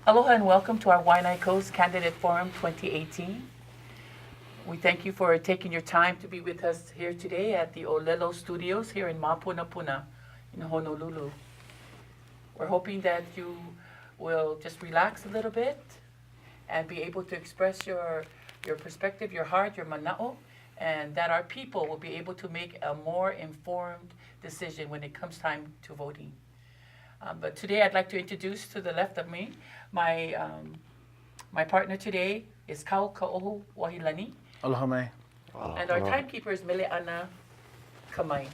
Aloha and welcome to our Waiʻanae Coast Candidate Forum 2018. We thank you for taking your time to be with us here today at the Ōlelo Studios here in Mapunapuna in Honolulu. We're hoping that you will just relax a little bit and be able to express your perspective, your heart, your mana'o, and that our people will be able to make a more informed decision when it comes time to voting. But today I'd like to introduce to the left of me, my partner today is Kaukaohu Wahilani. Aloha mai. And our timekeeper is Meleana Kamai.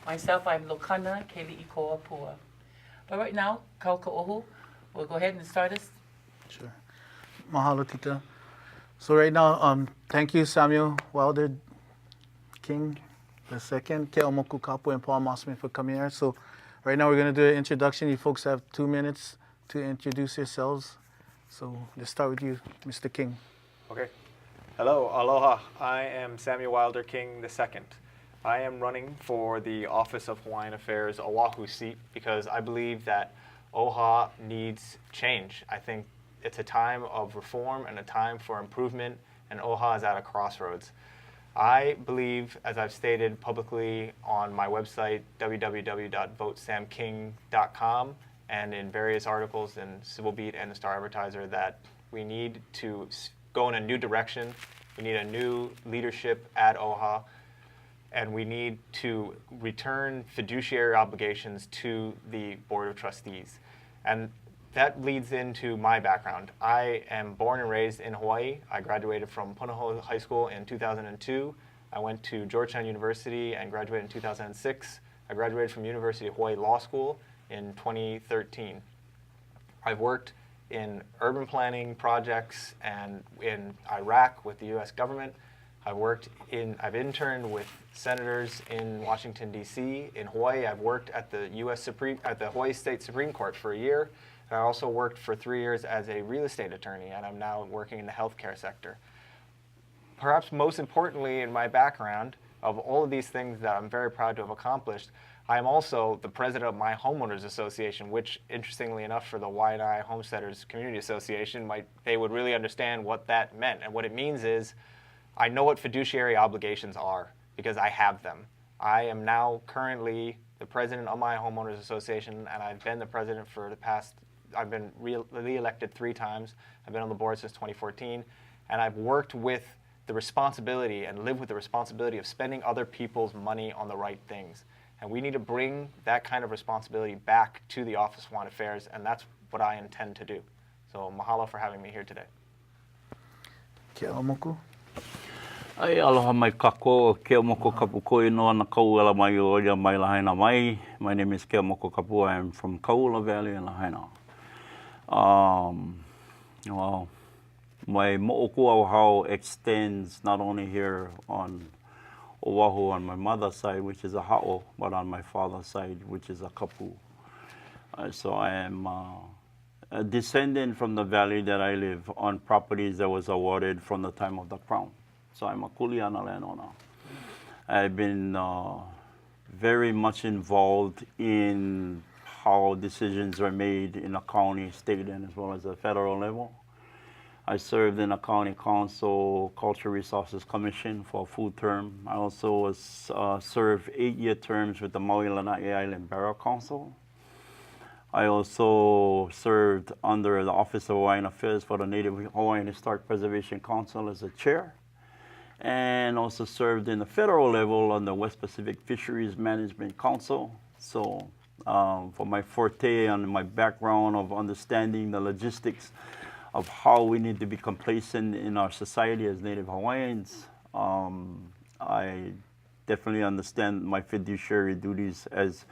Myself, I'm Lokana Keliikoa-Pua. But right now, Kaukaohu will go ahead and start us. Sure. Mahalo, Tita. So right now, thank you, Samuel Wilder King II, Ke'omoku Kapu, and Paul Mossman for coming here. So right now we're going to do an introduction. You folks have 2 minutes to introduce yourselves. So let's start with you, Mr. King. Okay. Hello, aloha. I am Samuel Wilder King II. I am running for the Office of Hawaiian Affairs Oahu seat because I believe that OHA needs change. I think it's a time of reform and a time for improvement, and OHA is at a crossroads. I believe, as I've stated publicly on my website, www.votesamking.com, and in various articles in Civil Beat and the Star Advertiser, that we need to go in a new direction. We need a new leadership at OHA, and we need to return fiduciary obligations to the Board of Trustees. And that leads into my background. I am born and raised in Hawaii. I graduated from Punahou High School in 2002. I went to Georgetown University and graduated in 2006. I graduated from University of Hawaii Law School in 2013. I've worked in urban planning projects and in Iraq with the U.S. government. I've interned with senators in Washington, D.C. In Hawaii, I've worked at the Hawaii State Supreme Court for a year. I also worked for 3 years as a real estate attorney, and I'm now working in the healthcare sector. Perhaps most importantly in my background, of all of these things that I'm very proud to have accomplished, I am also the president of my homeowners association, which, interestingly enough, for the Waiʻanae Homesteaders Community Association, they would really understand what that meant. And what it means is, I know what fiduciary obligations are because I have them. I am now currently the president of my homeowners association, and I've been the president for the past, I've been re-elected 3 times. I've been on the board since 2014, and I've worked with the responsibility and lived with the responsibility of spending other people's money on the right things. And we need to bring that kind of responsibility back to the Office of Hawaiian Affairs, and that's what I intend to do. So mahalo for having me here today. Ke'omoku. Ai aloha mai kako, Ke'omoku Kapu koe noa na kauala mai o ia mai Lahaina mai. My name is Ke'omoku Kapu. I am from Kaula Valley in Lahaina. Well, my mo'okua hau extends not only here on Oahu on my mother's side, which is a ha'o, but on my father's side, which is a kapu. So I am a descendant from the valley that I live on properties that was awarded from the time of the Crown. So I'm a kuleana landowner. I've been very much involved in how decisions are made in the county, state, and as well as the federal level. I served in the County Council Cultural Resources Commission for a full term. I also served 8-year terms with the Maui Lanai Island Borough Council. I also served under the Office of Hawaiian Affairs for the Native Hawaiian Historic Preservation Council as a chair, and also served in the federal level on the West Pacific Fisheries Management Council. So for my forte and my background of understanding the logistics of how we need to be complacent in our society as Native Hawaiians, I definitely understand my fiduciary duties as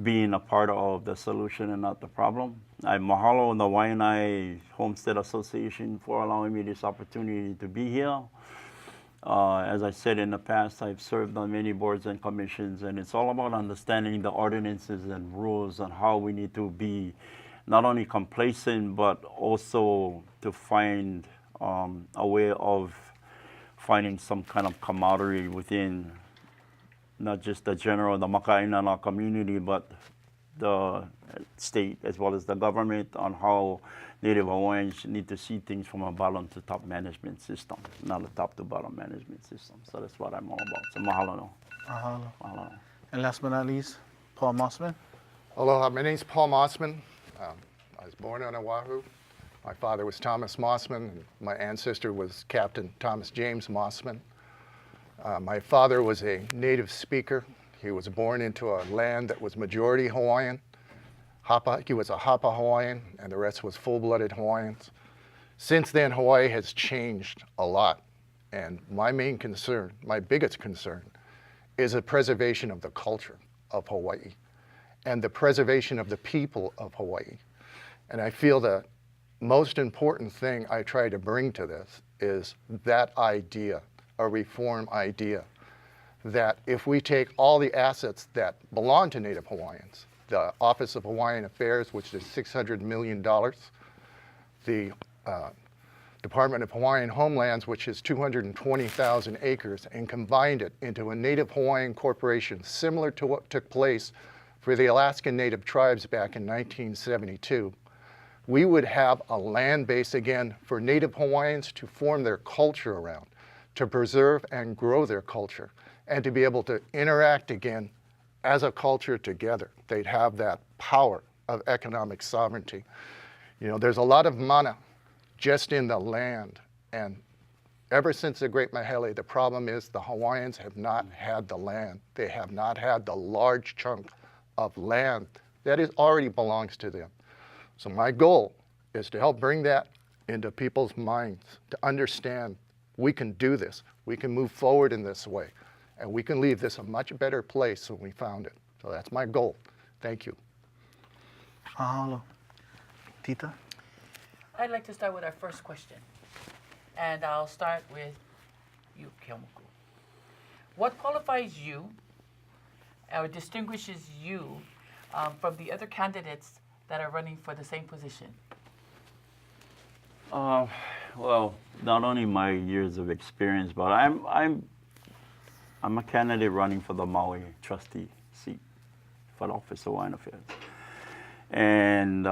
being a part of the solution and not the problem. I mahalo the Waiʻanae Homestead Association for allowing me this opportunity to be here. As I said in the past, I've served on many boards and commissions, and it's all about understanding the ordinances and rules and how we need to be not only complacent, but also to find a way of finding some kind of camaraderie within not just the general, the makaina in our community, but the state as well as the government on how Native Hawaiians need to see things from a bottom to top management system, not a top to bottom management system. So that's what I'm all about. So mahalo no. Mahalo. Mahalo. And last but not least, Paul Mossman. Aloha, my name's Paul Mossman. I was born on Oahu. My father was Thomas Mossman, and my ancestor was Captain Thomas James Mossman. My father was a native speaker. He was born into a land that was majority Hawaiian. He was a Hapa Hawaiian, and the rest was full-blooded Hawaiians. Since then, Hawaii has changed a lot, and my main concern, my biggest concern, is the preservation of the culture of Hawaii and the preservation of the people of Hawaii. And I feel the most important thing I try to bring to this is that idea, a reform idea, that if we take all the assets that belong to Native Hawaiians, the Office of Hawaiian Affairs, which is $600 million, the Department of Hawaiian Homelands, which is 220,000 acres, and combined it into a Native Hawaiian corporation similar to what took place for the Alaskan Native tribes back in 1972, we would have a land base again for Native Hawaiians to form their culture around, to preserve and grow their culture, and to be able to interact again as a culture together. They'd have that power of economic sovereignty. You know, there's a lot of mana just in the land, and ever since the Great Mahele, the problem is the Hawaiians have not had the land. They have not had the large chunk of land that already belongs to them. So my goal is to help bring that into people's minds, to understand we can do this, we can move forward in this way, and we can leave this a much better place than we found it. So that's my goal. Thank you. Mahalo. Tita? I'd like to start with our first question. And I'll start with you, Keomoku. What qualifies you or distinguishes you from the other candidates that are running for the same position? Well, not only my years of experience, but I'm a candidate running for the Maui trustee seat for the Office of Hawaiian Affairs. And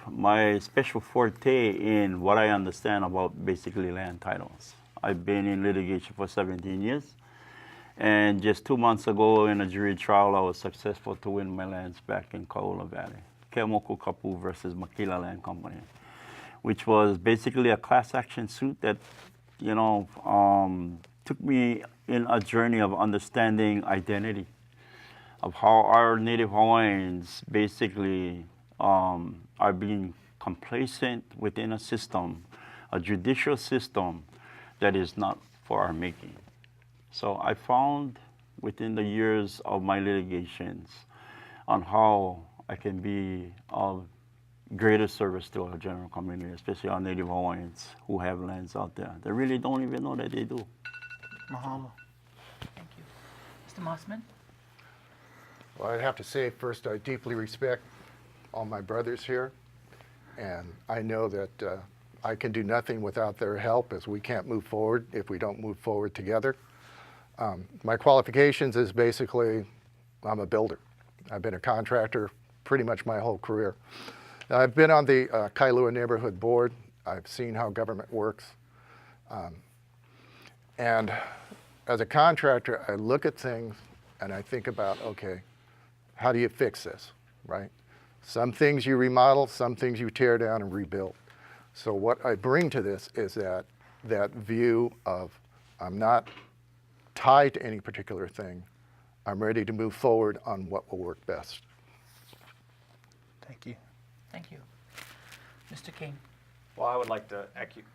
my special forte in what I understand about basically land titles. I've been in litigation for 17 years. And just 2 months ago in a jury trial, I was successful to win my lands back in Kaula Valley. Keliikoa-Pua versus Makila Land Company, which was basically a class action suit that, you know, took me in a journey of understanding identity, of how our Native Hawaiians basically are being complacent within a system, a judicial system that is not for our making. So I found within the years of my litigations on how I can be of greater service to our general community, especially our Native Hawaiians who have lands out there. They really don't even know that they do. Mahalo. Thank you. Mr. Mossman? Well, I'd have to say first, I deeply respect all my brothers here, and I know that I can do nothing without their help, as we can't move forward if we don't move forward together. My qualifications is basically I'm a builder. I've been a contractor pretty much my whole career. I've been on the Kailua Neighborhood Board. I've seen how government works. And as a contractor, I look at things and I think about, okay, how do you fix this, right? Some things you remodel, some things you tear down and rebuild. So what I bring to this is that view of I'm not tied to any particular thing. I'm ready to move forward on what will work best. Thank you. Thank you. Mr. King? Well, I would like to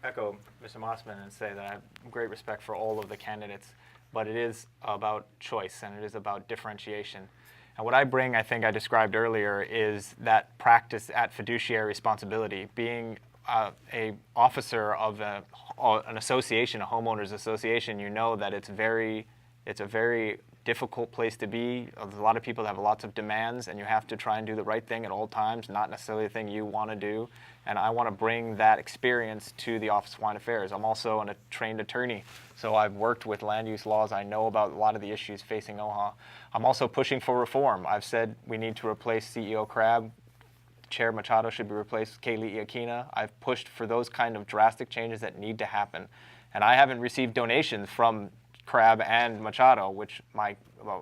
echo Mr. Mossman and say that I have great respect for all of the candidates, but it is about choice and it is about differentiation. And what I bring, I think I described earlier, is that practice at fiduciary responsibility. Being a officer of an association, a homeowners association, you know that it's a very difficult place to be. A lot of people have lots of demands, and you have to try and do the right thing at all times, not necessarily the thing you want to do. And I want to bring that experience to the Office of Hawaiian Affairs. I'm also a trained attorney, so I've worked with land use laws. I know about a lot of the issues facing OHA. I'm also pushing for reform. I've said we need to replace CEO Crabb. Chair Machado should be replaced with Keliikoa-Pua. I've pushed for those kind of drastic changes that need to happen. And I haven't received donations from Crabb and Machado, which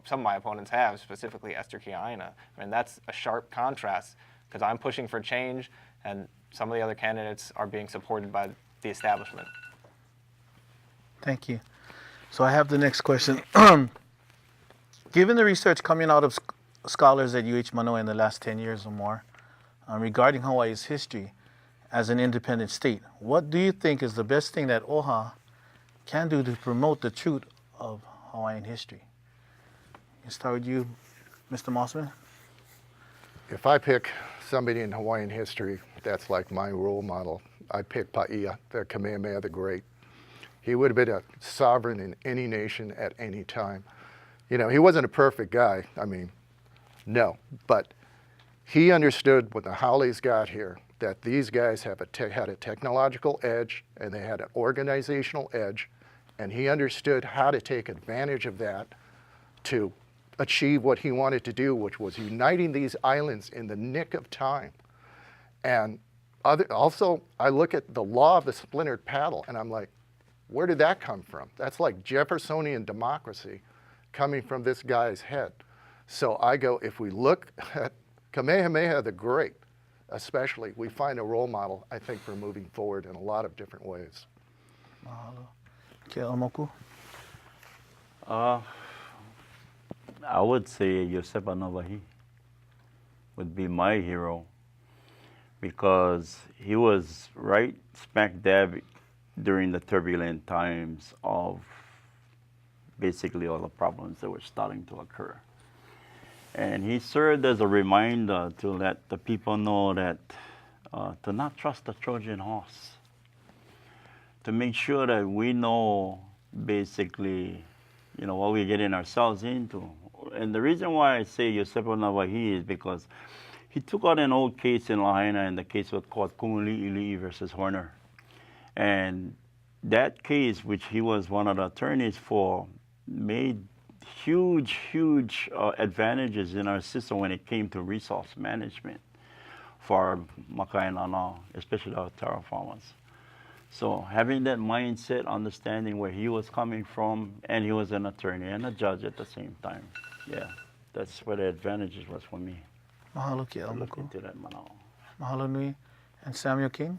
some of my opponents have, specifically Esther Kiaina. I mean, that's a sharp contrast, because I'm pushing for change, and some of the other candidates are being supported by the establishment. Thank you. So I have the next question. Given the research coming out of scholars at UH Manoa in the last 10 years or more regarding Hawaii's history as an independent state, what do you think is the best thing that OHA can do to promote the truth of Hawaiian history? Let's start with you, Mr. Mossman. If I pick somebody in Hawaiian history that's like my role model, I pick Paia, the Kamehameha the Great. He would have been a sovereign in any nation at any time. You know, he wasn't a perfect guy. I mean, no, but he understood when the Howleys got here that these guys had a technological edge and they had an organizational edge, and he understood how to take advantage of that to achieve what he wanted to do, which was uniting these islands in the nick of time. And also, I look at the law of the splintered paddle, and I'm like, where did that come from? That's like Jeffersonian democracy coming from this guy's head. So I go, if we look at Kamehameha the Great, especially, we find a role model, I think, for moving forward in a lot of different ways. Mahalo. Ke'amoku? I would say Josepa Navahi would be my hero, because he was right smack dab during the turbulent times of basically all the problems that were starting to occur. And he served as a reminder to let the people know that to not trust the Trojan horse, to make sure that we know basically, you know, what we're getting ourselves into. And the reason why I say Josepa Navahi is because he took out an old case in Lahaina, and the case was called Kumuli'ili'i versus Horner. And that case, which he was one of the attorneys for, made huge advantages in our system when it came to resource management for Makainana, especially our terra farmers. So having that mindset, understanding where he was coming from, and he was an attorney and a judge at the same time. Yeah, that's where the advantages was for me. Mahalo Look Ke'amoku. into that, Manao. Mahalo Nui. And Samuel King?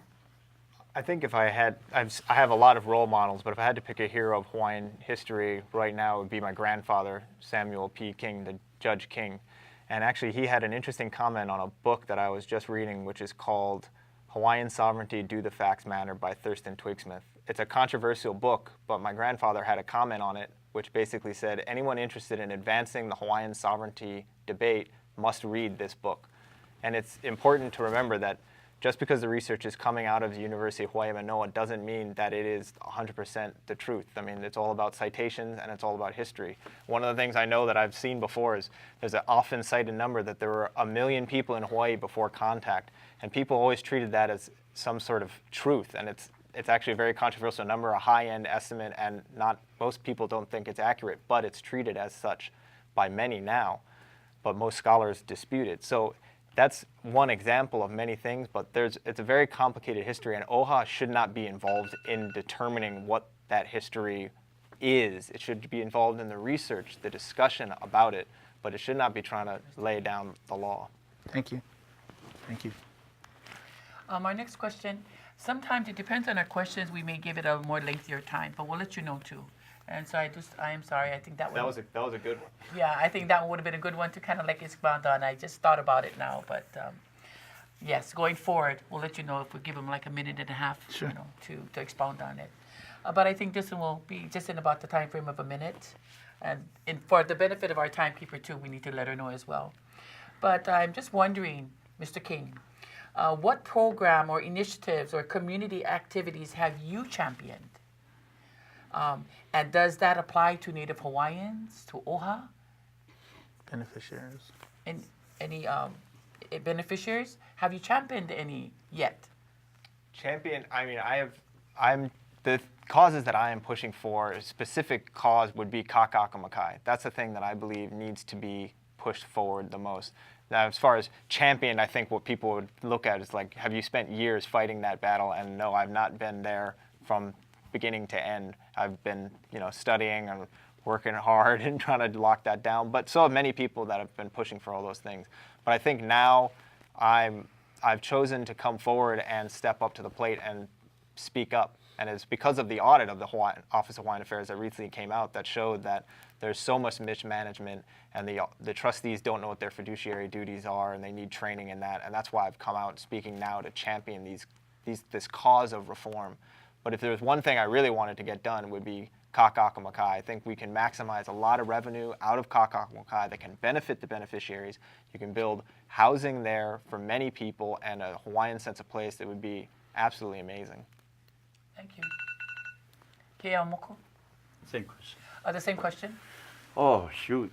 I think if I have a lot of role models, but if I had to pick a hero of Hawaiian history right now, it would be my grandfather, Samuel P. King, the Judge King. And actually, he had an interesting comment on a book that I was just reading, which is called Hawaiian Sovereignty, Do the Facts Matter by Thurston Twigsmith. It's a controversial book, but my grandfather had a comment on it, which basically said, anyone interested in advancing the Hawaiian sovereignty debate must read this book. And it's important to remember that just because the research is coming out of the University of Hawaii Manoa doesn't mean that it is 100% the truth. I mean, it's all about citations and it's all about history. One of the things I know that I've seen before is there's an often cited number that there were 1 million people in Hawaii before contact, and people always treated that as some sort of truth, and it's actually a very controversial number, a high-end estimate, and most people don't think it's accurate, but it's treated as such by many now, but most scholars dispute it. So that's one example of many things, but it's a very complicated history, and OHA should not be involved in determining what that history is. It should be involved in the research, the discussion about it, but it should not be trying to lay down the law. Thank you. Thank you. Our next question, sometimes it depends on our questions, we may give it a more lengthier time, but we'll let you know too. And so I am sorry, I think that was a good one. Yeah, I think that would have been a good one to kind of like expound on. I just thought about it now, but yes, going forward, we'll let you know if we give them like a minute and a half, Sure. you know, to expound on it. But I think this one will be just in about the time frame of a minute. And for the benefit of our timekeeper too, we need to let her know as well. But I'm just wondering, Mr. King, what program or initiatives or community activities have you championed? And does that apply to Native Hawaiians, to OHA, beneficiaries. And any beneficiaries? Have you championed any yet? I mean, I'm the causes that I am pushing for, a specific cause would be kaka'akamakai. That's the thing that I believe needs to be pushed forward the most. Now, as far as champion, I think what people would look at is like, have you spent years fighting that battle? And no, I've not been there from beginning to end. I've been, studying and working hard and trying to lock that down. But so have many people that have been pushing for all those things. But I think now I've chosen to come forward and step up to the plate and speak up. And it's because of the audit of the Office of Hawaiian Affairs that recently came out that showed that there's so much mismanagement and the trustees don't know what their fiduciary duties are and they need training in that. And that's why I've come out speaking now to champion this cause of reform. But if there's one thing I really wanted to get done, it would be kaka'akamakai. I think we can maximize a lot of revenue out of kaka'akamakai that can benefit the beneficiaries. You can build housing there for many people and a Hawaiian sense of place that would be absolutely amazing. Thank you. Ke'aumoko? Same question. The same question? Oh, shoot.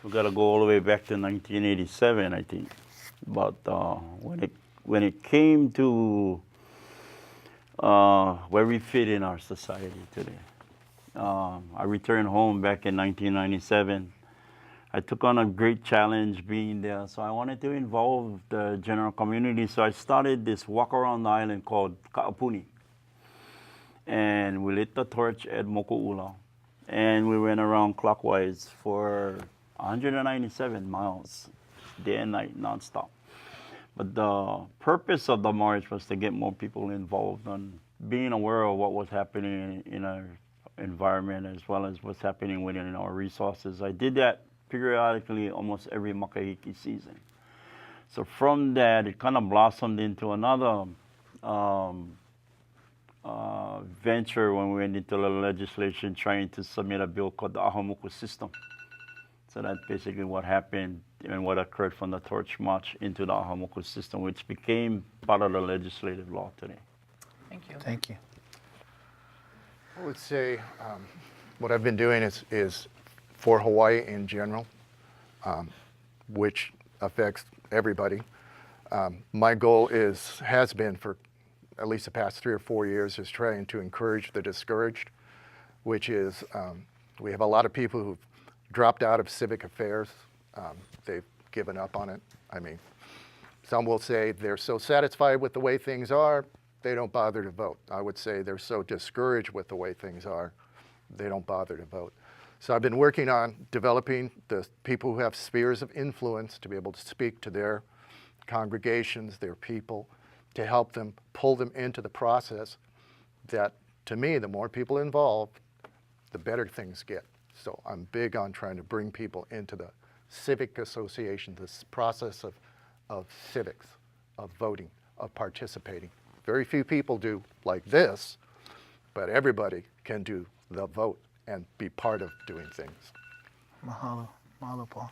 We got to go all the way back to 1987, I think. But when it came to where we fit in our society today, I returned home back in 1997. I took on a great challenge being there, so I wanted to involve the general community. So I started this walk around the island called Ka'apuni. And we lit the torch at Moku'ula. And we went around clockwise for 197 miles, day and night, nonstop. But the purpose of the march was to get more people involved and being aware of what was happening in our environment as well as what's happening within our resources. I did that periodically almost every makahiki season. So from that, it kind of blossomed into another venture when we went into the legislation trying to submit a bill called the Ahamuku system. So that's basically what happened and what occurred from the torch march into the Ahamuku system, which became part of the legislative law today. Thank you. Thank you. I would say what I've been doing is for Hawaii in general, which affects everybody. My goal has been for at least the past 3 or 4 years is trying to encourage the discouraged, which is we have a lot of people who've dropped out of civic affairs. They've given up on it. I mean, some will say they're so satisfied with the way things are, they don't bother to vote. I would say they're so discouraged with the way things are, they don't bother to vote. So I've been working on developing the people who have spheres of influence to be able to speak to their congregations, their people, to help them, pull them into the process that, to me, the more people involved, the better things get. So I'm big on trying to bring people into the civic association, this process of civics, of voting, of participating. Very few people do like this, but everybody can do the vote and be part of doing things. Mahalo. Mahalo, Paul.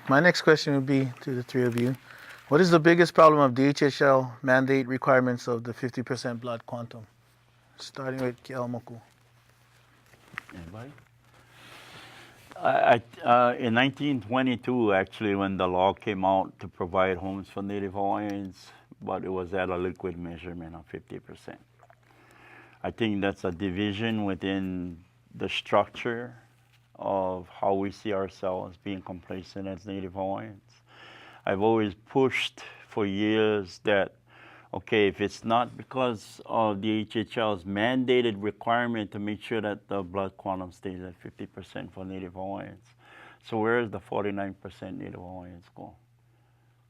My next question would be to the three of you. What is the biggest problem of DHHL mandate requirements of the 50% blood quantum? Starting with Ke'aumoko. Anybody? In 1922, actually, when the law came out to provide homes for Native Hawaiians, but it was at a liquid measurement of 50%. I think that's a division within the structure of how we see ourselves being complacent as Native Hawaiians. I've always pushed for years that, okay, if it's not because of the HHL's mandated requirement to make sure that the blood quantum stays at 50% for Native Hawaiians, so where is the 49% Native Hawaiians go?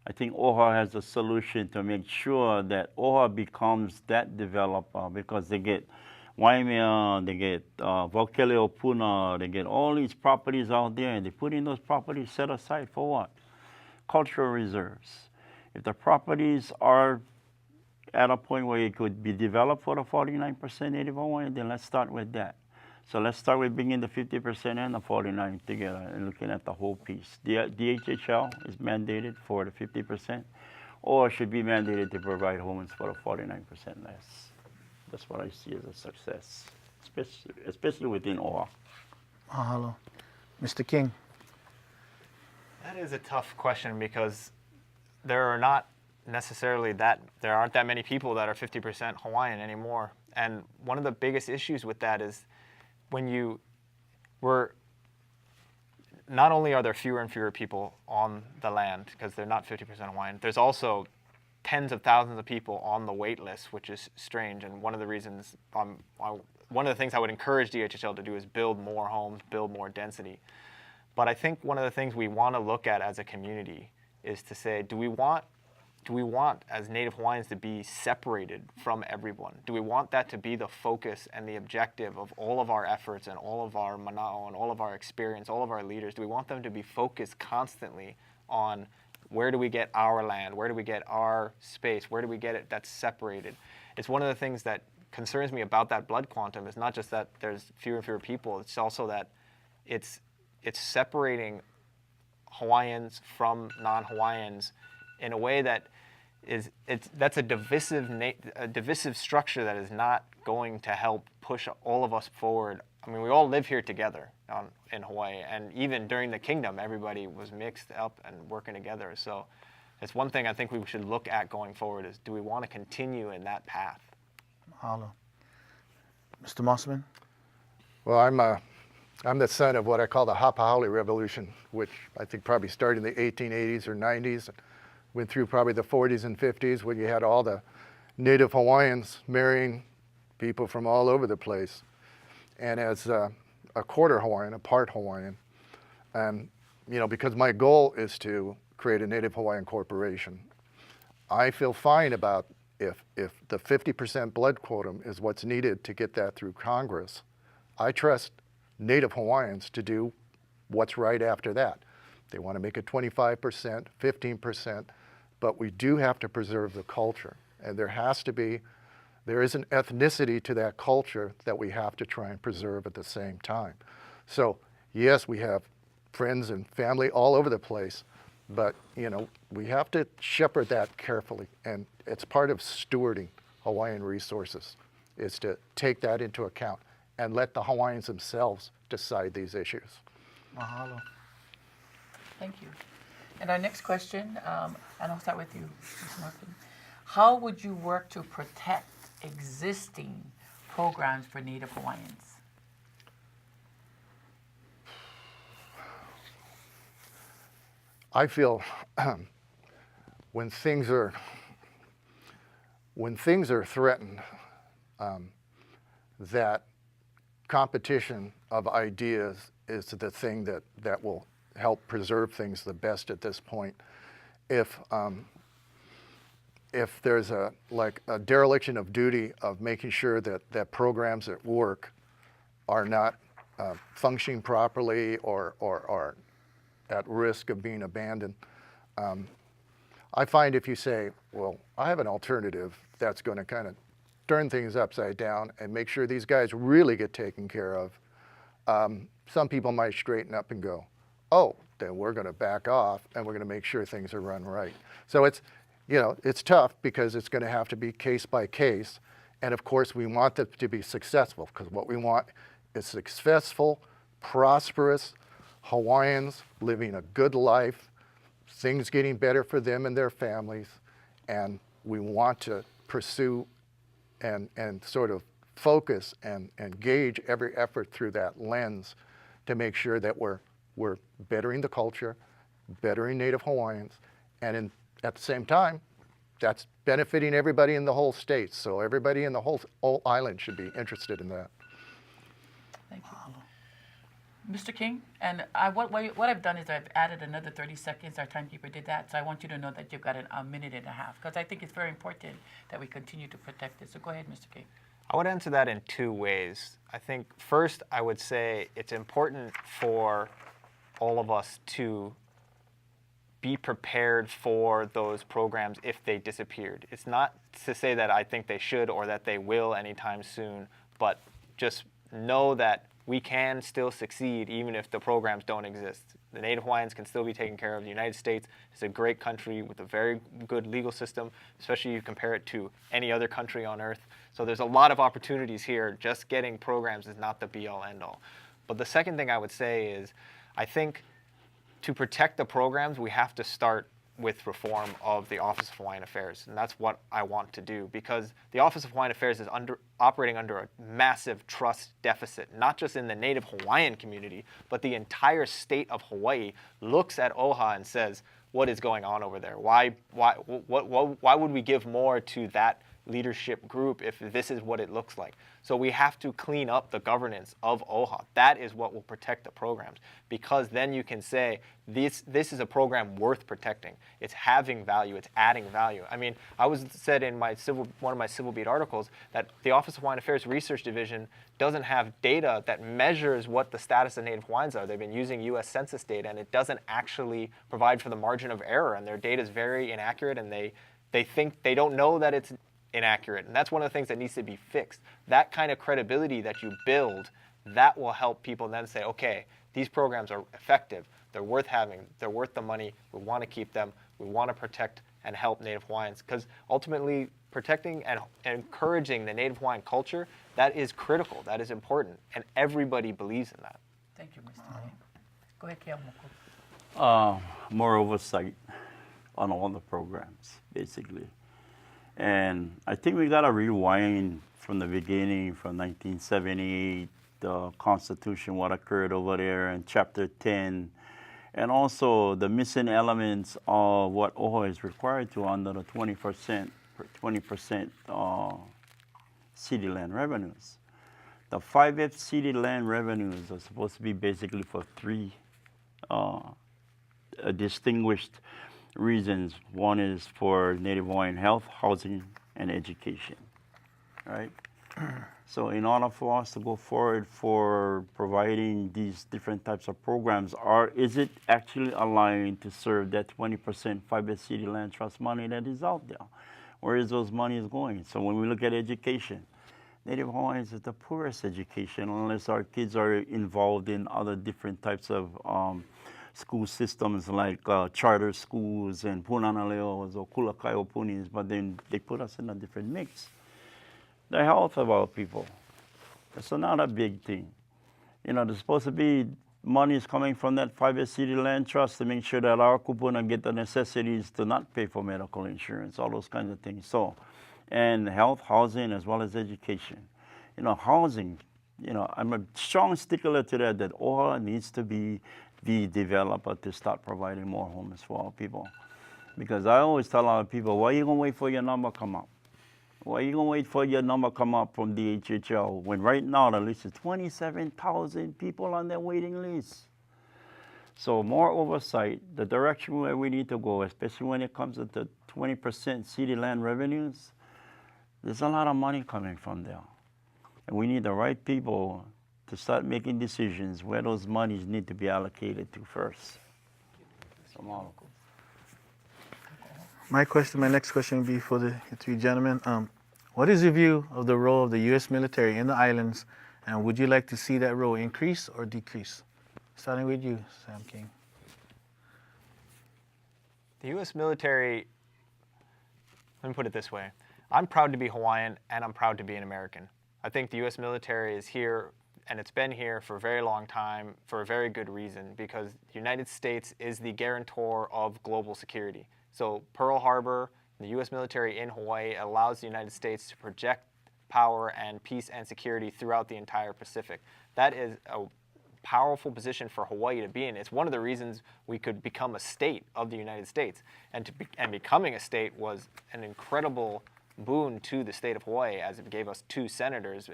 I think OHA has a solution to make sure that OHA becomes that developer because they get Waimea, they get Keliikoa-Pua, they get all these properties out there and they put in those properties set aside for what? Cultural reserves. If the properties are at a point where it could be developed for the 49% Native Hawaiian, then let's start with that. So let's start with bringing the 50% and the 49 together and looking at the whole piece. The DHHL is mandated for the 50%, or should be mandated to provide homes for the 49% less. That's what I see as a success, especially within OHA. Mahalo. Mr. King. That is a tough question because there aren't that many people that are 50% Hawaiian anymore. And one of the biggest issues with that is not only are there fewer and fewer people on the land because they're not 50% Hawaiian, there's also tens of thousands of people on the wait list, which is strange. And one of the reasons, one of the things I would encourage DHHL to do is build more homes, build more density. But I think one of the things we want to look at as a community is to say, do we want as Native Hawaiians to be separated from everyone? Do we want that to be the focus and the objective of all of our efforts and all of our mana'o and all of our experience, all of our leaders? Do we want them to be focused constantly on where do we get our land? Where do we get our space? Where do we get it that's separated? It's one of the things that concerns me about that blood quantum is not just that there's fewer and fewer people, it's also that it's separating Hawaiians from non-Hawaiians in a way that that's a divisive structure that is not going to help push all of us forward. I mean, we all live here together in Hawaii, and even during the kingdom, everybody was mixed up and working together. So it's one thing I think we should look at going forward is, do we want to continue in that path? Mahalo. Mr. Mossman? Well, I'm the son of what I call the Hapahaole Revolution, which I think probably started in the 1880s or 90s. Went through probably the 40s and 50s when you had all the Native Hawaiians marrying people from all over the place. And as a quarter Hawaiian, a part Hawaiian, because my goal is to create a Native Hawaiian corporation, I feel fine about if the 50% blood quotum is what's needed to get that through Congress. I trust Native Hawaiians to do what's right after that. They want to make it 25%, 15%, but we do have to preserve the culture. And there is an ethnicity to that culture that we have to try and preserve at the same time. So yes, we have friends and family all over the place, but we have to shepherd that carefully. And it's part of stewarding Hawaiian resources, is to take that into account and let the Hawaiians themselves decide these issues. Mahalo. Thank you. And our next question, and I'll start with you, Ms. Martin. How would you work to protect existing programs for Native Hawaiians? I feel when things are threatened, that competition of ideas is the thing that will help preserve things the best at this point. If there's a dereliction of duty of making sure that programs at work are not functioning properly or are at risk of being abandoned, I find if you say, well, I have an alternative that's going to kind of turn things upside down and make sure these guys really get taken care of, some people might straighten up and go, oh, then we're going to back off and we're going to make sure things are run right. So it's tough because it's going to have to be case by case. And of course, we want them to be successful, because what we want is successful, prosperous Hawaiians living a good life, things getting better for them and their families. And we want to pursue and sort of focus and gauge every effort through that lens to make sure that we're bettering the culture, bettering Native Hawaiians, and at the same time, that's benefiting everybody in the whole state. So everybody in the whole island should be interested in that. Thank you. Mr. King, and what I've done is I've added another 30 seconds. Our timekeeper did that, so I want you to know that you've got a minute and a half, because I think it's very important that we continue to protect this. So go ahead, Mr. King. I would answer that in two ways. I think first, I would say it's important for all of us to be prepared for those programs if they disappeared. It's not to say that I think they should or that they will anytime soon, but just know that we can still succeed even if the programs don't exist. The Native Hawaiians can still be taken care of. The United States is a great country with a very good legal system, especially if you compare it to any other country on earth. So there's a lot of opportunities here. Just getting programs is not the be-all, end-all. But the second thing I would say is, I think to protect the programs, we have to start with reform of the Office of Hawaiian Affairs. And that's what I want to do, because the Office of Hawaiian Affairs is operating under a massive trust deficit, not just in the Native Hawaiian community, but the entire state of Hawaii looks at OHA and says, what is going on over there? Why would we give more to that leadership group if this is what it looks like? So we have to clean up the governance of OHA. That is what will protect the programs, because then you can say this is a program worth protecting. It's having value. It's adding value. I mean, I was said in my one of my Civil Beat articles that the Office of Hawaiian Affairs Research Division doesn't have data that measures what the status of Native Hawaiians are. They've been using U.S. Census data, and it doesn't actually provide for the margin of error, and their data is very inaccurate, and they think they don't know that it's inaccurate. And that's one of the things that needs to be fixed. That kind of credibility that you build, that will help people then say, okay, these programs are effective, they're worth having, they're worth the money, we want to keep them, we want to protect and help Native Hawaiians. Because ultimately, protecting and encouraging the Native Hawaiian culture, that is critical, that is important, and everybody believes in that. Thank you, Mr. Lee. Go ahead, Keamoku. More oversight on all the programs, basically. And I think we got to rewind from the beginning, from 1978, the Constitution, what occurred over there in Chapter 10, and also the missing elements of what OHA is required to under the 20% city land revenues. The 5F city land revenues are supposed to be basically for three distinguished reasons. One is for Native Hawaiian health, housing, and education, right? So in order for us to go forward for providing these different types of programs, is it actually aligned to serve that 20% 5 City Land Trust money that is out there? Where is those monies going? So when we look at education, Native Hawaiians is the poorest education unless our kids are involved in other different types of school systems like charter schools and punanaleos or kulakai punis, but then they put us in a different mix. The health of our people, that's another big thing. You know, there's supposed to be monies coming from that 5 City Land Trust to make sure that our kupuna get the necessities to not pay for medical insurance, all those kinds of things. So, and health, housing, as well as education. You know, housing, you know, I'm a strong stickler to that OHA needs to be the developer to start providing more homes for our people. Because I always tell our people, why are you going to wait for your number to come up? Why are you going to wait for your number to come up from DHHL when right now the list is 27,000 people on their waiting list? So more oversight, the direction where we need to go, especially when it comes to the 20% city land revenues, there's a lot of money coming from there. And we need the right people to start making decisions where those monies need to be allocated to first. My next question would be for the three gentlemen. What is your view of the role of the U.S. military in the islands, and would you like to see that role increase or decrease? Starting with you, Sam King. The U.S. military, let me put it this way. I'm proud to be Hawaiian, and I'm proud to be an American. I think the U.S. military is here, and it's been here for a very long time for a very good reason, because the United States is the guarantor of global security. So Pearl Harbor, the U.S. military in Hawaii allows the United States to project power and peace and security throughout the entire Pacific. That is a powerful position for Hawaii to be in. It's one of the reasons we could become a state of the United States. And becoming a state was an incredible boon to the state of Hawaii, as it gave us 2 senators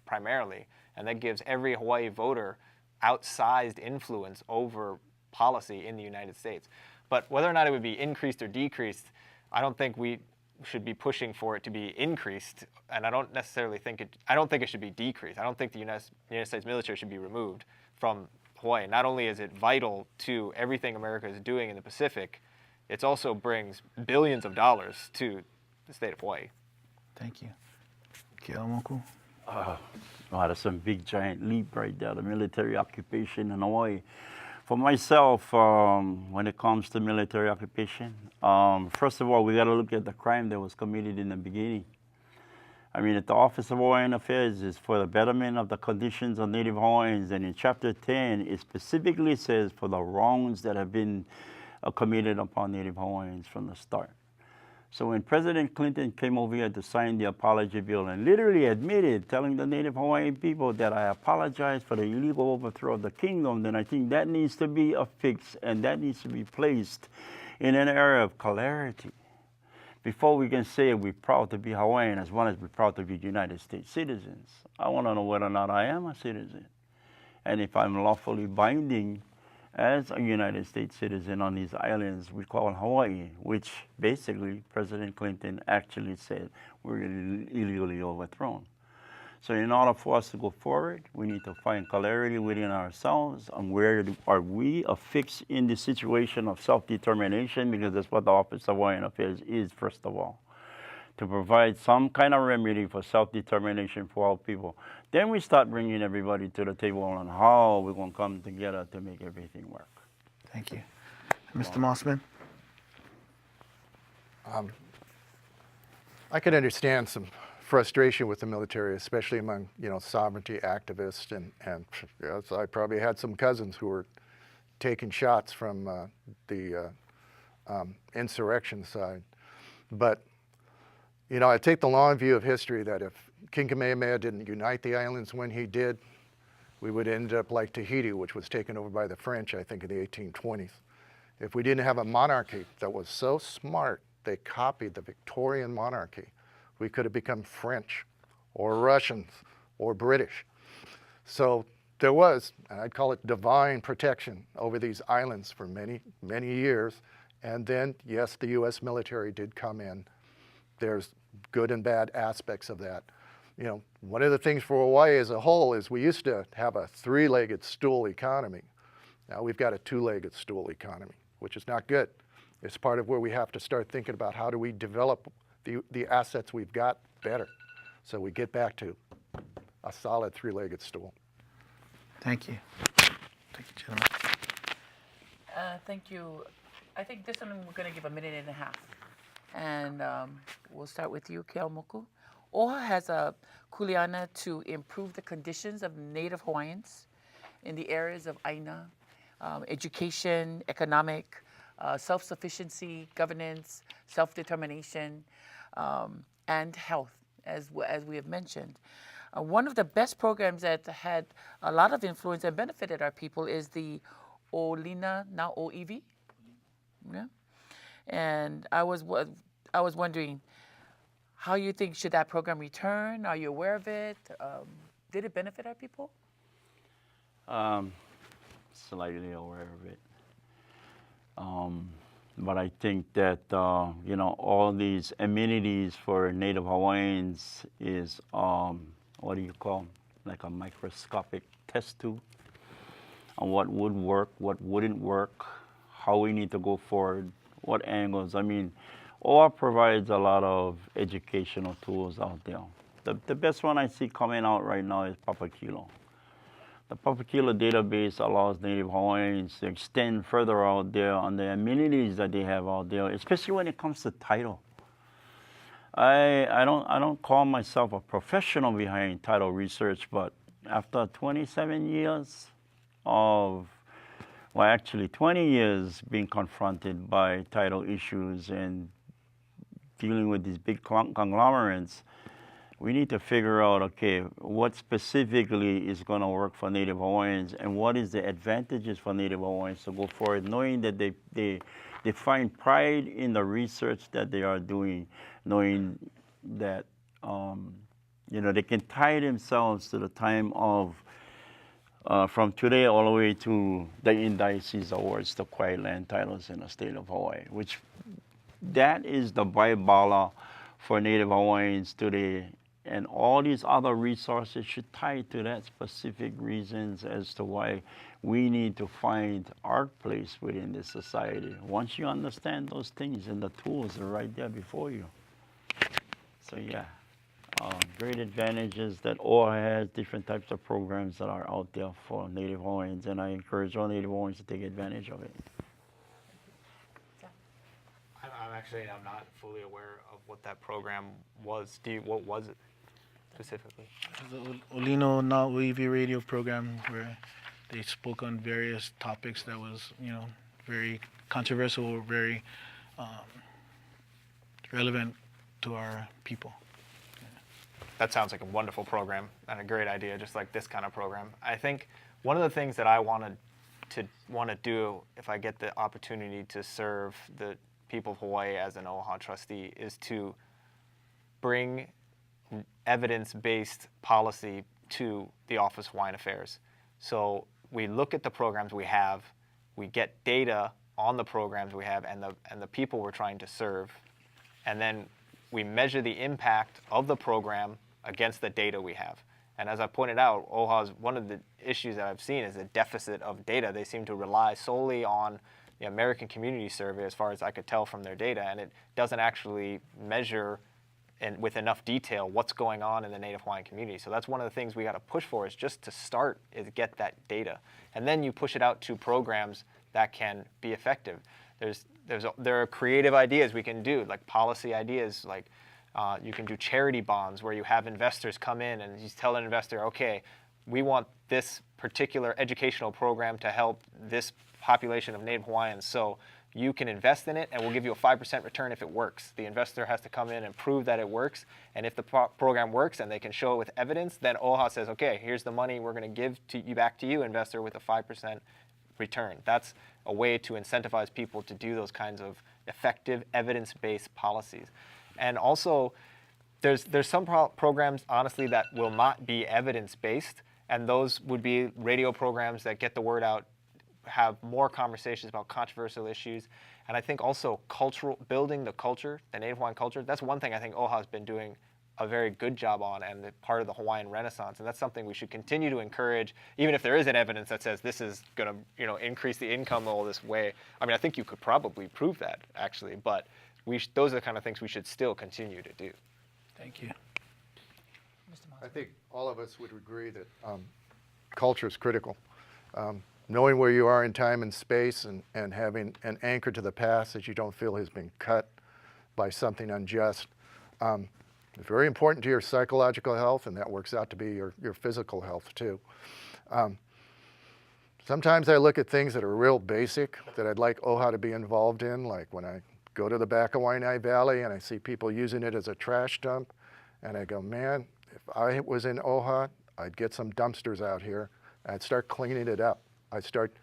primarily. And that gives every Hawaii voter outsized influence over policy in the United States. But whether or not it would be increased or decreased, I don't think we should be pushing for it to be increased, and I don't necessarily think it should be decreased. I don't think the United States military should be removed from Hawaii. Not only is it vital to everything America is doing in the Pacific, it also brings billions of dollars to the state of Hawaii. Thank you. Keamoku. That's some big giant leap right there, the military occupation in Hawaii. For myself, when it comes to military occupation, first of all, we got to look at the crime that was committed in the beginning. I mean, the Office of Hawaiian Affairs is for the betterment of the conditions of Native Hawaiians, and in Chapter 10, it specifically says for the wrongs that have been committed upon Native Hawaiians from the start. So when President Clinton came over here to sign the apology bill and literally admitted, telling the Native Hawaiian people that I apologize for the illegal overthrow of the kingdom, then I think that needs to be affixed and that needs to be placed in an area of clarity. Before we can say we're proud to be Hawaiian as well as we're proud to be United States citizens, I want to know whether or not I am a citizen. And if I'm lawfully binding as a United States citizen on these islands we call Hawaii, which basically President Clinton actually said we're illegally overthrown. So in order for us to go forward, we need to find clarity within ourselves on where are we affixed in the situation of self-determination, because that's what the Office of Hawaiian Affairs is, first of all, to provide some kind of remedy for self-determination for all people. Then we start bringing everybody to the table on how we're going to come together to make everything work. Thank you. Mr. Mossman? I could understand some frustration with the military, especially among, sovereignty activists, and yes, I probably had some cousins who were taking shots from the insurrection side. But, I take the long view of history that if King Kamehameha didn't unite the islands when he did, we would end up like Tahiti, which was taken over by the French, I think, in the 1820s. If we didn't have a monarchy that was so smart, they copied the Victorian monarchy, we could have become French or Russians or British. So there was, and I'd call it divine protection over these islands for many, many years. And then, yes, the US military did come in. There's good and bad aspects of that. One of the things for Hawaii as a whole is we used to have a three-legged stool economy. Now we've got a two-legged stool economy, which is not good. It's part of where we have to start thinking about how do we develop the assets we've got better so we get back to a solid three-legged stool. Thank you. Thank you, gentlemen. Thank you. I think this one we're going to give a minute and a half. And we'll start with you, Keaomoku. OHA has a kuleana to improve the conditions of Native Hawaiians in the areas of aina, education, economic, self-sufficiency, governance, self-determination, and health, as we have mentioned. One of the best programs that had a lot of influence and benefited our people is the Olina, now OEV. Yeah. And I was wondering how you think should that program return? Are you aware of it? Did it benefit our people? Slightly aware of it. But I think that, all these amenities for Native Hawaiians is, what do you call them? Like a microscopic test tube on what would work, what wouldn't work, how we need to go forward, what angles. I mean, OHA provides a lot of educational tools out there. The best one I see coming out right now is Papakilo. The Papakilo database allows Native Hawaiians to extend further out there on the amenities that they have out there, especially when it comes to title. I don't call myself a professional behind title research, but after 27 years of, well, actually 20 years being confronted by title issues and dealing with these big conglomerates, we need to figure out, okay, what specifically is going to work for Native Hawaiians and what is the advantages for Native Hawaiians to go forward, knowing that they find pride in the research that they are doing, knowing that, they can tie themselves to the time of, from today all the way to the indices awards, the quiet land titles in the state of Hawaii, which that is the Baibala for Native Hawaiians today. And all these other resources should tie to that specific reasons as to why we need to find our place within this society. Once you understand those things and the tools are right there before you. So yeah, great advantages that OHA has, different types of programs that are out there for Native Hawaiians, and I encourage all Native Hawaiians to take advantage of it. I'm not fully aware of what that program was. What was it? specifically? The Ōlelo Nauiwi radio program where they spoke on various topics that was, very controversial, very relevant to our people. That sounds like a wonderful program and a great idea, just like this kind of program. I think one of the things that I want to do if I get the opportunity to serve the people of Hawaii as an OHA trustee is to bring evidence-based policy to the Office of Hawaiian Affairs. So we look at the programs we have, we get data on the programs we have and the people we're trying to serve, and then we measure the impact of the program against the data we have. And as I pointed out, OHA's one of the issues that I've seen is a deficit of data. They seem to rely solely on the American Community Survey, as far as I could tell from their data, and it doesn't actually measure with enough detail what's going on in the Native Hawaiian community. So that's one of the things we got to push for, is just to start is get that data, and then you push it out to programs that can be effective. There are creative ideas we can do, like policy ideas, like you can do charity bonds where you have investors come in and you tell an investor, okay, we want this particular educational program to help this population of Native Hawaiians, so you can invest in it and we'll give you a 5% return if it works. The investor has to come in and prove that it works, and if the program works and they can show it with evidence, then OHA says, okay, here's the money we're going to give back to you, investor, with a 5% return. That's a way to incentivize people to do those kinds of effective evidence-based policies. And also, there's some programs, honestly, that will not be evidence-based, and those would be radio programs that get the word out, have more conversations about controversial issues. And I think also building the culture, the Native Hawaiian culture, that's one thing I think OHA has been doing a very good job on, and part of the Hawaiian Renaissance. And that's something we should continue to encourage, even if there isn't evidence that says this is going to increase the income all this way. I mean, I think you could probably prove that, actually, but those are the kind of things we should still continue to do. Thank you. I think all of us would agree that culture is critical. Knowing where you are in time and space, and having an anchor to the past that you don't feel has been cut by something unjust, is very important to your psychological health, and that works out to be your physical health too. Sometimes I look at things that are real basic that I'd like OHA to be involved in, like when I go to the back of Waiʻanae Valley and I see people using it as a trash dump, and I go, man, if I was in OHA, I'd get some dumpsters out here, and I'd start cleaning it up. I'd start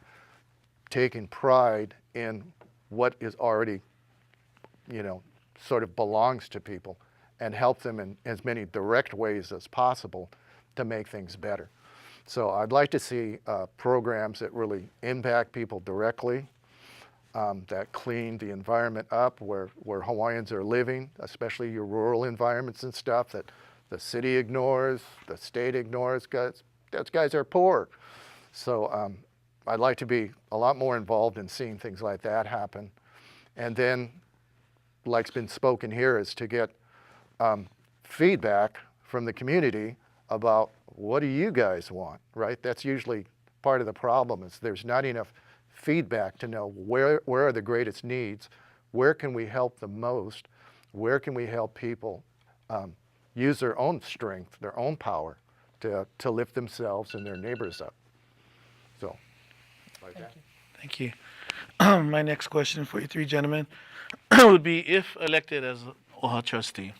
taking pride in what is already, sort of belongs to people, and help them in as many direct ways as possible to make things better. So I'd like to see programs that really impact people directly, that clean the environment up where Hawaiians are living, especially your rural environments and stuff that the city ignores, the state ignores, because those guys are poor. So I'd like to be a lot more involved in seeing things like that happen. And then, like's been spoken here, is to get feedback from the community about what do you guys want, right? That's usually part of the problem, is there's not enough feedback to know where are the greatest needs, where can we help the most, where can we help people use their own strength, their own power to lift themselves and their neighbors up. So, like that. Thank you. My next question for you three gentlemen would be, if elected as OHA trustee,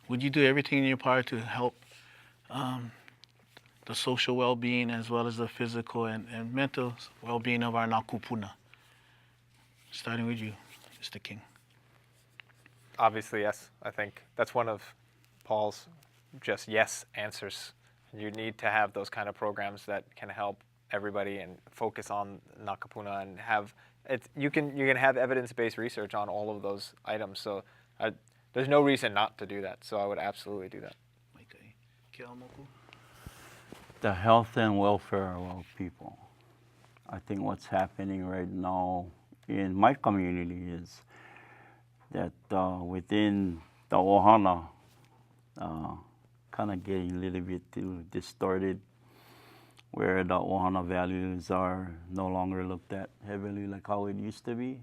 would you do everything in your power to help the social well-being as well as the physical and mental well-being of our Nakupuna? Starting with you, Mr. King. Obviously, yes. I think that's one of Paul's just yes answers. You need to have those kind of programs that can help everybody and focus on Nakupuna and have it. You can have evidence-based research on all of those items. So there's no reason not to do that. So I would absolutely do that. The health and welfare of our people. I think what's happening right now in my community is that within the ohana, kind of getting a little bit too distorted, where the ohana values are no longer looked at heavily like how it used to be.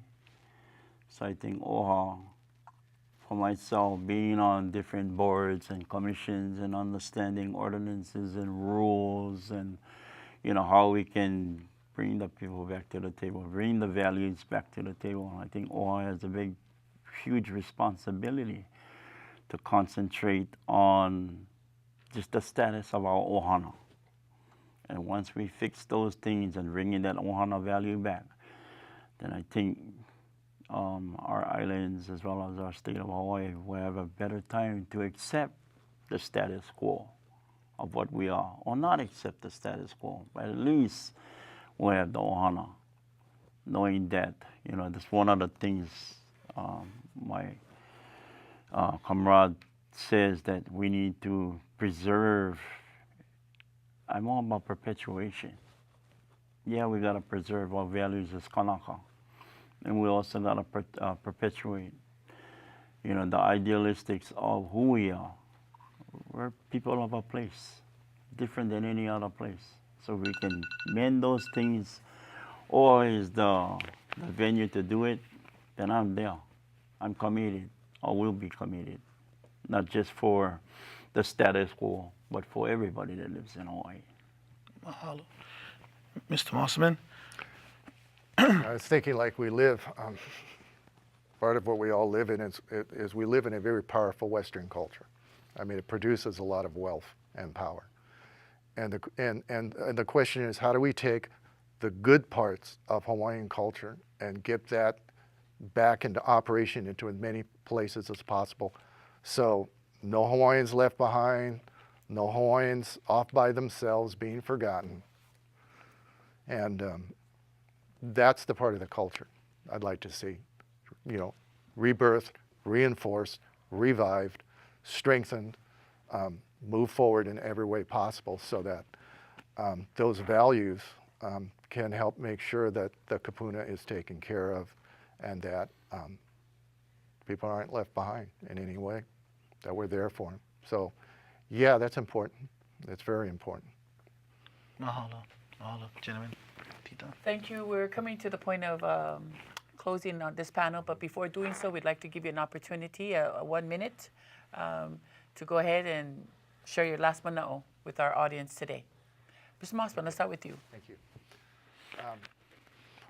So I think OHA, for myself, being on different boards and commissions and understanding ordinances and rules and, you know, how we can bring the people back to the table, bring the values back to the table. I think OHA has a big, huge responsibility to concentrate on just the status of our ohana. And once we fix those things and bringing that ohana value back, then I think our islands as well as our state of Hawaii will have a better time to accept the status quo of what we are, or not accept the status quo, but at least we'll have the ohana, knowing that, you know, that's one of the things my comrade says, that we need to preserve. I'm all about perpetuation. Yeah, we gotta preserve our values as Kanaka, and we also gotta perpetuate, you know, the idealistics of who we are. We're people of a place, different than any other place. So we can mend those things, or is the venue to do it, then I'm there. I'm committed, or will be committed, not just for the status quo, but for everybody that lives in Hawaii. Mahalo. Mr. Mossman? I was thinking, like, we live, part of what we all live in is we live in a very powerful Western culture. I mean, it produces a lot of wealth and power. And the question is, how do we take the good parts of Hawaiian culture and get that back into operation into as many places as possible? So no Hawaiians left behind, no Hawaiians off by themselves being forgotten. And that's the part of the culture I'd like to see, you know, rebirthed, reinforced, revived, strengthened, move forward in every way possible, so that those values can help make sure that the kapuna is taken care of, and that people aren't left behind in any way, that we're there for them. So yeah, that's important. It's very important. Mahalo. Mahalo, gentlemen. Tita. Thank you. We're coming to the point of closing on this panel, but before doing so, we'd like to give you an opportunity, 1 minute, to go ahead and share your last mana'o with our audience today. Mr. Mossman, let's start with you. Thank you.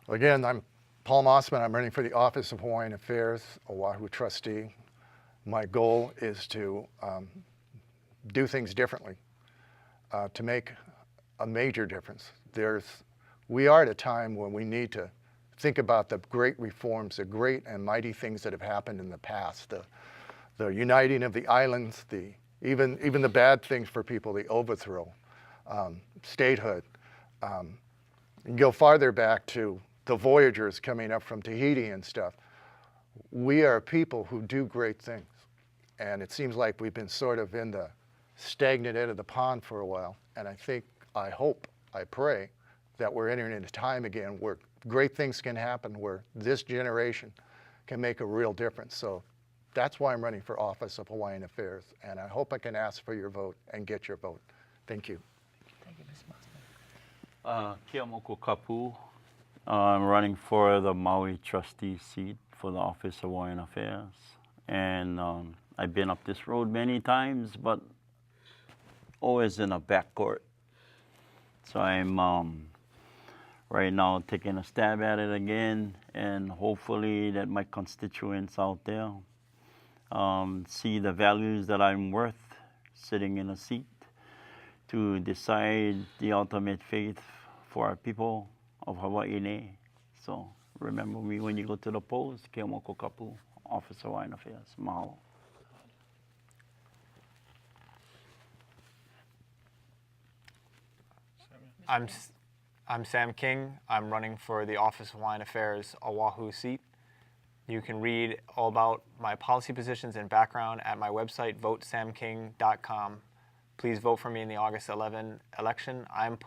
Again, I'm Paul Mossman. I'm running for the Office of Hawaiian Affairs, Oahu trustee. My goal is to do things differently, to make a major difference. We are at a time when we need to think about the great reforms, the great and mighty things that have happened in the past, the uniting of the islands, even the bad things for people, the overthrow, statehood. You can go farther back to the voyagers coming up from Tahiti and stuff. We are people who do great things. And it seems like we've been sort of in the stagnant end of the pond for a while. And I hope, I pray that we're entering into time again where great things can happen, where this generation can make a real difference. So that's why I'm running for Office of Hawaiian Affairs. And I hope I can ask for your vote and get your vote. Thank you. Thank you, Mr. Mossman. Kia moku kapu. I'm running for the Maui trustee seat for the Office of Hawaiian Affairs. And I've been up this road many times, but always in a backcourt. So I'm right now taking a stab at it again, and hopefully that my constituents out there see the values that I'm worth sitting in a seat to decide the ultimate fate for our people of Waiʻanae. So remember me when you go to the polls. Kia moku kapu, Office of Hawaiian Affairs. Mahalo. I'm Sam King. I'm running for the Office of Hawaiian Affairs Oahu seat. You can read all about my policy positions and background at my website, votesamking.com. Please vote for me in the August 11 election. I'm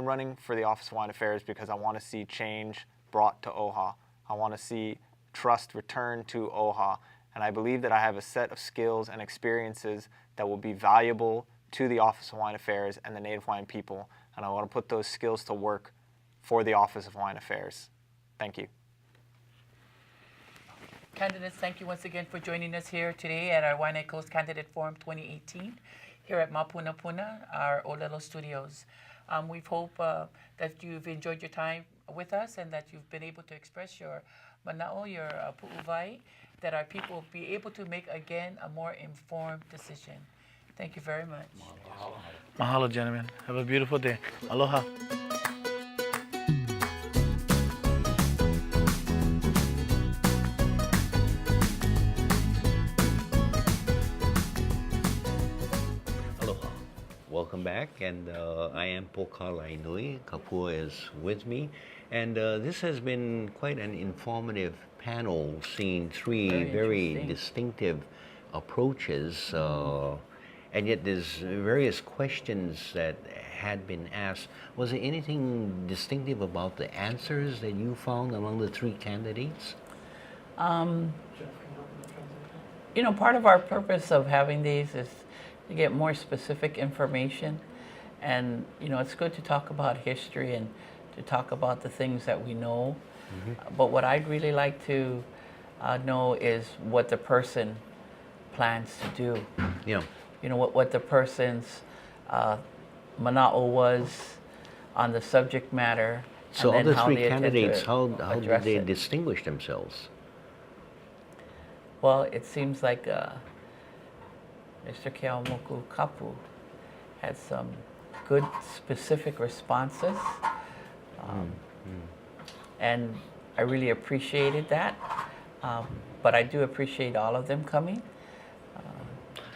running for the Office of Hawaiian Affairs because I want to see change brought to OHA. I want to see trust returned to OHA. And I believe that I have a set of skills and experiences that will be valuable to the Office of Hawaiian Affairs and the Native Hawaiian people. And I want to put those skills to work for the Office of Hawaiian Affairs. Thank you. Candidates, thank you once again for joining us here today at our Waiʻanae Coast Candidate Forum 2018 here at Mapunapuna, our Ōlelo studios. We hope that you've enjoyed your time with us and that you've been able to express your mana'o, your pu'uwai, that our people will be able to make, again, a more informed decision. Thank you very much. Mahalo, gentlemen. Have a beautiful day. Aloha. Aloha. Welcome back, and I am Pokalai Nui. Kapua is with me, and this has been quite an informative panel, seeing three very distinctive approaches, and yet there's various questions that had been asked. Was there anything distinctive about the answers that you found among the three candidates? You know, part of our purpose of having these is to get more specific information. And, you know, it's good to talk about history and to talk about the things that we know. But what I'd really like to know is what the person plans to do. Yeah. You know, what the person's mana'o was on the subject matter. So and of then the how three they intend candidates, to how did address they it. distinguish themselves? Well, it seems like Mr. Keliikoa-Pua had some good specific responses, and I really appreciated that. But I do appreciate all of them coming.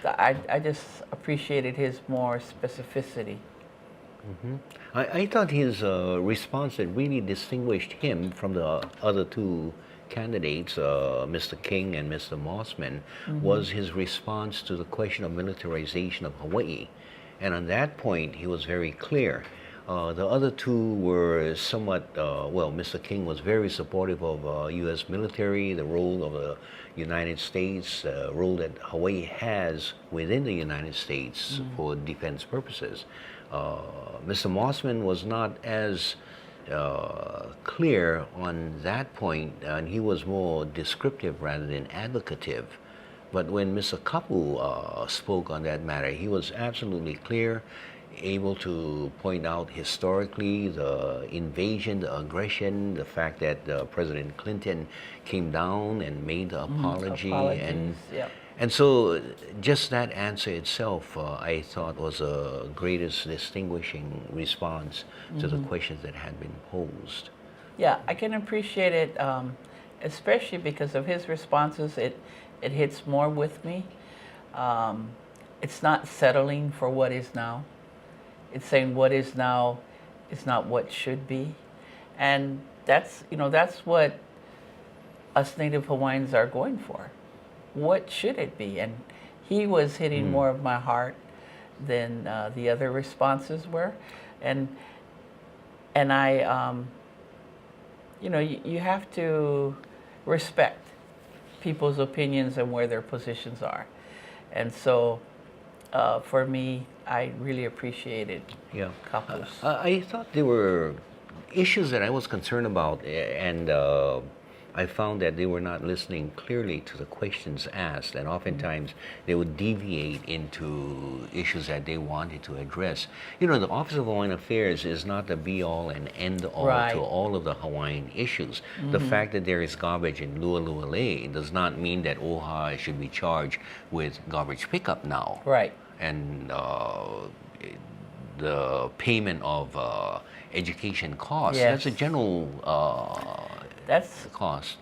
I just appreciated his more specificity. I thought his response that really distinguished him from the other two candidates, Mr. King and Mr. Mossman, was his response to the question of militarization of Hawaii. And on that point, he was very clear. The other two were somewhat, well, Mr. King was very supportive of U.S. military, the role of the United States, the role that Hawaii has within the United States for defense purposes. Mr. Mossman was not as clear on that point, and he was more descriptive rather than advocative. But when Mr. Kapu spoke on that matter, he was absolutely clear, able to point out historically the invasion, the aggression, the fact that President Clinton came down and made the apology. And so just that answer itself, I thought was a greatest distinguishing response to the questions that had been posed. Yeah, I can appreciate it, especially because of his responses. It hits more with me. It's not settling for what is now. It's saying what is now is not what should be. And that's, you know, that's what us Native Hawaiians are going for. What should it be? And he was hitting more of my heart than the other responses were. And I, you know, you have to respect people's opinions and where their positions are. And so for me, I really appreciated Kapu's. I thought there were issues that I was concerned about, and I found that they were not listening clearly to the questions asked, and oftentimes they would deviate into issues that they wanted to address. You know, the Office of Hawaiian Affairs is not the be-all and end-all to all of the Hawaiian issues. The fact that there is garbage in Lualualei does not mean that OHA should be charged with garbage pickup now. Right. And the payment of education costs, that's a general that's cost.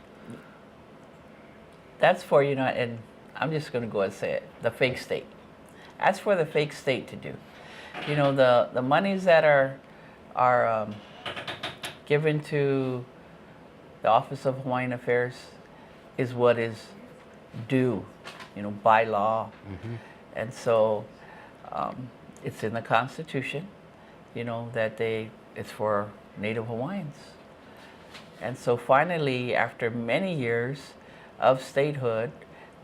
That's for, you know, and I'm just going to go and say it, the fake state. That's for the fake state to do. You know, the monies that are given to the Office of Hawaiian Affairs is what is due, you know, by law. And so it's in the Constitution, you know, that it's for Native Hawaiians. And so finally, after many years of statehood,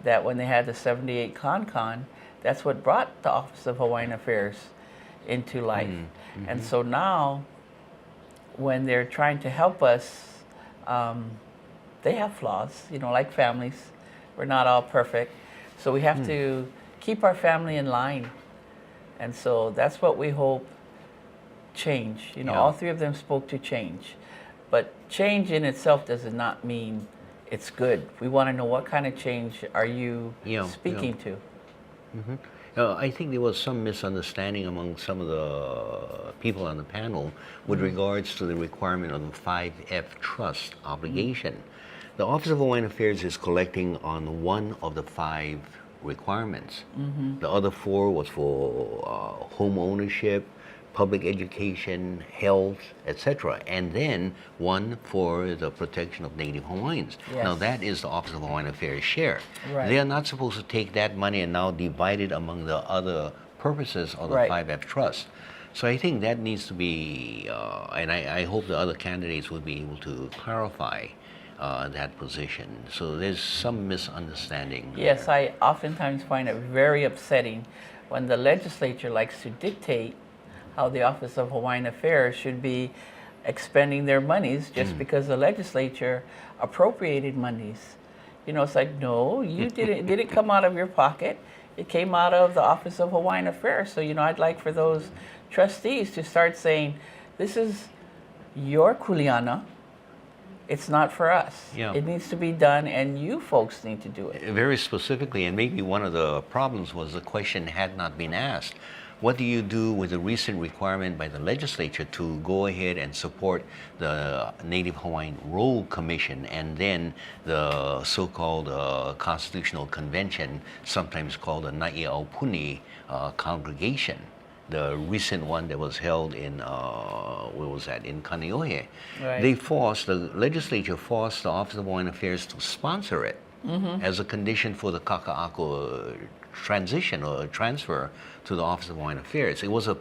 that when they had the 78 Con, that's what brought the Office of Hawaiian Affairs into life. And so now, when they're trying to help us, they have flaws, you know, like families. We're not all perfect. So we have to keep our family in line. And so that's what we hope change. You know, Yeah. all three of them spoke to change. But change in itself does not mean it's good. We want to know what kind of change are you speaking to? I think there was some misunderstanding among some of the people on the panel with regards to the requirement of the 5F trust obligation. The Office of Hawaiian Affairs is collecting on one of the 5 requirements. The other 4 was for home ownership, public education, health, etc. And then 1 for the protection of Native Hawaiians. Yes. Now that is the Office of Hawaiian Affairs share. Right. They are not supposed to take that money and now divide it among the other purposes of the Right. 5F trust. So I think that needs to be, and I hope the other candidates will be able to clarify that position. So there's some misunderstanding. Yes, there. I oftentimes find it very upsetting when the legislature likes to dictate how the Office of Hawaiian Affairs should be expending their monies just because the legislature appropriated monies. You know, it's like, no, you didn't come out of your pocket. It came out of the Office of Hawaiian Affairs. So, you know, I'd like for those trustees to start saying, this is your kuleana. It's not for us. Yeah. It needs to be done, and you folks need to do it. Very specifically, and maybe one of the problems was the question had not been asked. What do you do with the recent requirement by the legislature to go ahead and support the Native Hawaiian Roll Commission and then the so-called Constitutional Convention, sometimes called the Na'iaupuni Congregation? The recent one that was held in, where was that, in Kaneohe. Right. The legislature forced the Office of Hawaiian Affairs to sponsor it as a condition for the Kaka'ako transition or transfer to the Office of Hawaiian Affairs. It was a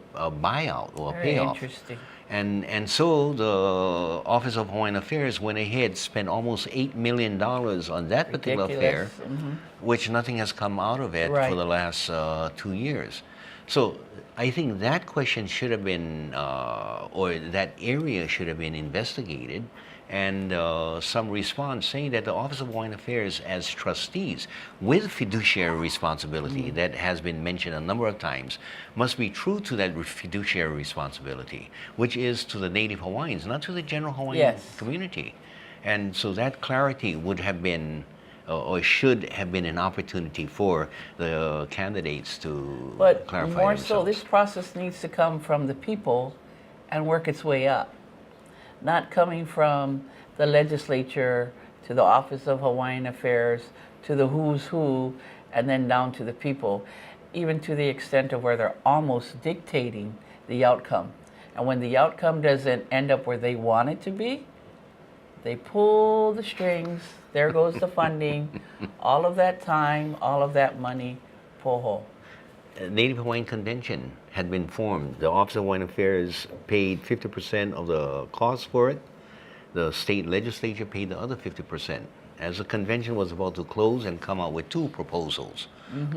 buyout or a Very payoff. interesting. And so the Office of Hawaiian Affairs went ahead, spent almost $8 million on that particular affair, Ridiculous. which nothing has come out of it Right. for the last 2 years. So I think that question should have been, or that area should have been investigated, and some response saying that the Office of Hawaiian Affairs as trustees with fiduciary responsibility that has been mentioned a number of times must be true to that fiduciary responsibility, which is to the Native Hawaiians, not to the general Hawaiian Yes. community. And so that clarity would have been or should have been an opportunity for the candidates to But clarify more themselves. so, this process needs to come from the people and work its way up, not coming from the legislature to the Office of Hawaiian Affairs to the who's who and then down to the people, even to the extent of where they're almost dictating the outcome. And when the outcome doesn't end up where they want it to be, they pull the strings, there goes the funding, all of that time, all of that money, poho. Native Hawaiian Convention had been formed. The Office of Hawaiian Affairs paid 50% of the cost for it. The state legislature paid the other 50%. As the convention was about to close and come out with 2 proposals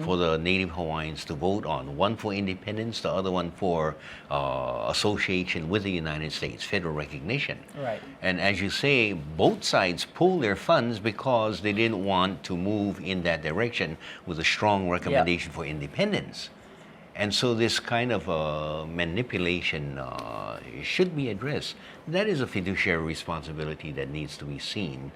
for the Native Hawaiians to vote on, one for independence, the other one for association with the United States, federal recognition. Right. And as you say, both sides pulled their funds because they didn't want to move in that direction with a strong recommendation for independence. And so this kind of manipulation should be addressed. That is a fiduciary responsibility that needs to be seen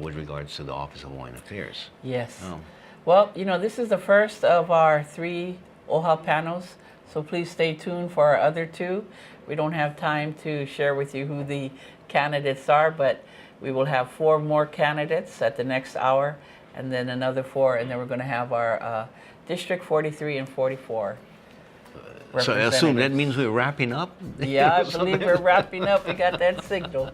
with regards to the Office of Hawaiian Affairs. Yes. Oh. Well, you know, this is the first of our 3 OHA panels, so please stay tuned for our other 2. We don't have time to share with you who the candidates are, but we will have 4 more candidates at the next hour, and then another 4, and then we're going to have our District 43 and 44. So I assume that means we're wrapping up? Yeah, I believe we're wrapping up. We got that signal.